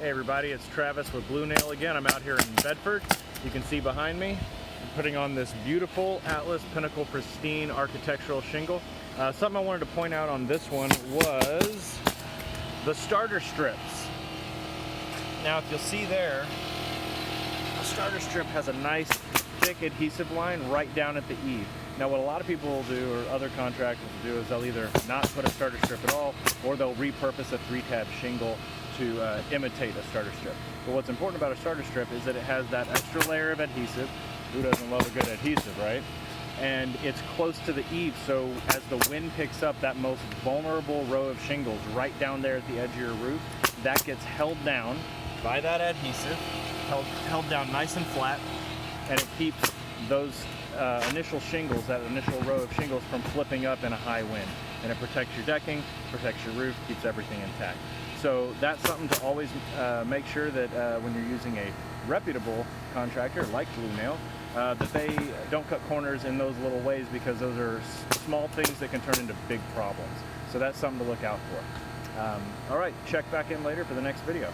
Hey everybody, it's Travis with Blue Nail again. I'm out here in Bedford. You can see behind me, I'm putting on this beautiful Atlas Pinnacle Pristine Architectural shingle. Something I wanted to point out on this one was the starter strips. Now if you'll see there, the starter strip has a nice thick adhesive line right down at the eave. Now what a lot of people will do, or other contractors will do, is they'll either not put a starter strip at all, or they'll repurpose a 3-tab shingle to imitate a starter strip. But what's important about a starter strip is that it has that extra layer of adhesive. Who doesn't love a good adhesive, right? And it's close to the eave, so as the wind picks up, that most vulnerable row of shingles right down there at the edge of your roof, that gets held down by that adhesive, held down nice and flat, and it keeps those initial shingles, that initial row of shingles, from flipping up in a high wind. And it protects your decking, protects your roof, keeps everything intact. So that's something to always make sure that when you're using a reputable contractor like Blue Nail, that they don't cut corners in those little ways, because those are small things that can turn into big problems. So that's something to look out for. All right, check back in later for the next video.